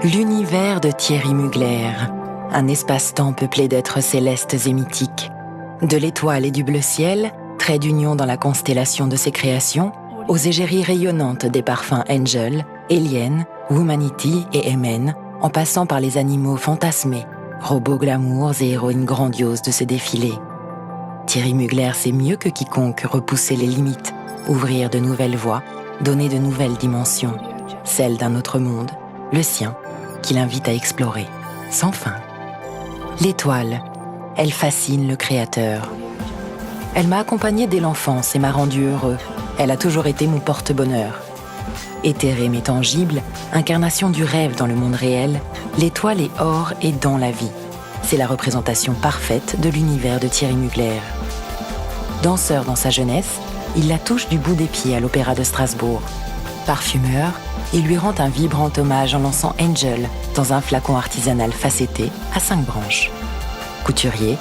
L'univers de Thierry Mugler, un espace-temps peuplé d'êtres célestes et mythiques. De l'étoile et du bleu ciel, trait d'union dans la constellation de ses créations, aux égéries rayonnantes des parfums Angel, Alien, Womanity et Amen, en passant par les animaux fantasmés, robots glamours et héroïnes grandioses de ses défilés. Thierry Mugler sait mieux que quiconque repousser les limites, ouvrir de nouvelles voies, donner de nouvelles dimensions, celles d'un autre monde, le sien, qu'il invite à explorer, sans fin. L'étoile, elle fascine le créateur. Elle m'a accompagné dès l'enfance et m'a rendu heureux. Elle a toujours été mon porte-bonheur. Éthérée mais tangible, incarnation du rêve dans le monde réel, l'étoile est hors et dans la vie. C'est la représentation parfaite de l'univers de Thierry Mugler. Danseur dans sa jeunesse, il la touche du bout des pieds à l'Opéra de Strasbourg. Parfumeur, il lui rend un vibrant hommage en lançant Angel dans un flacon artisanal facetté à 5 branches. Couturier,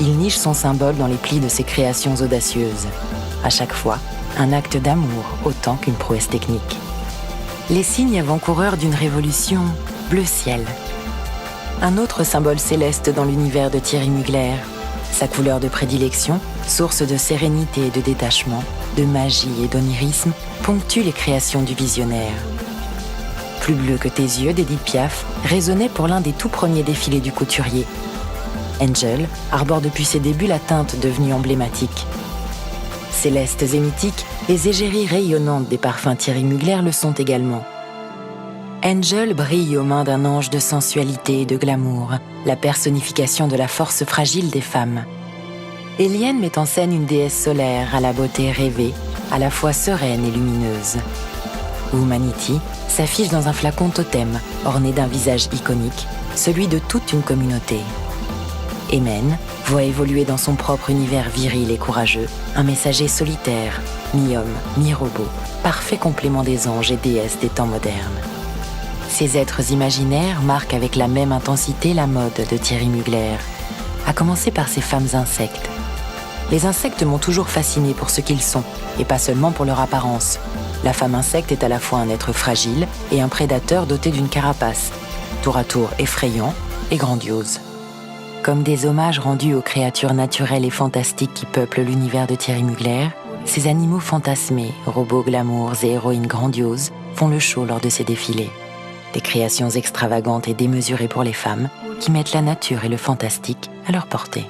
il niche son symbole dans les plis de ses créations audacieuses. À chaque fois, un acte d'amour autant qu'une prouesse technique. Les signes avant-coureurs d'une révolution, bleu ciel. Un autre symbole céleste dans l'univers de Thierry Mugler. Sa couleur de prédilection, source de sérénité et de détachement, de magie et d'onirisme, ponctue les créations du visionnaire. Plus bleu que tes yeux d'Édith Piaf résonnait pour l'un des tout premiers défilés du couturier. Angel arbore depuis ses débuts la teinte devenue emblématique. Célestes et mythiques, les égéries rayonnantes des parfums Thierry Mugler le sont également. Angel brille aux mains d'un ange de sensualité et de glamour, la personnification de la force fragile des femmes. Alien met en scène une déesse solaire à la beauté rêvée, à la fois sereine et lumineuse. Womanity s'affiche dans un flacon totem, orné d'un visage iconique, celui de toute une communauté. Amen voit évoluer dans son propre univers viril et courageux, un messager solitaire, mi-homme, mi-robot, parfait complément des anges et déesses des temps modernes. Ces êtres imaginaires marquent avec la même intensité la mode de Thierry Mugler, à commencer par ces femmes insectes. Les insectes m'ont toujours fasciné pour ce qu'ils sont, et pas seulement pour leur apparence. La femme insecte est à la fois un être fragile et un prédateur doté d'une carapace, tour à tour effrayant et grandiose. Comme des hommages rendus aux créatures naturelles et fantastiques qui peuplent l'univers de Thierry Mugler, ces animaux fantasmés, robots glamours et héroïnes grandioses font le show lors de ces défilés. Des créations extravagantes et démesurées pour les femmes qui mettent la nature et le fantastique à leur portée.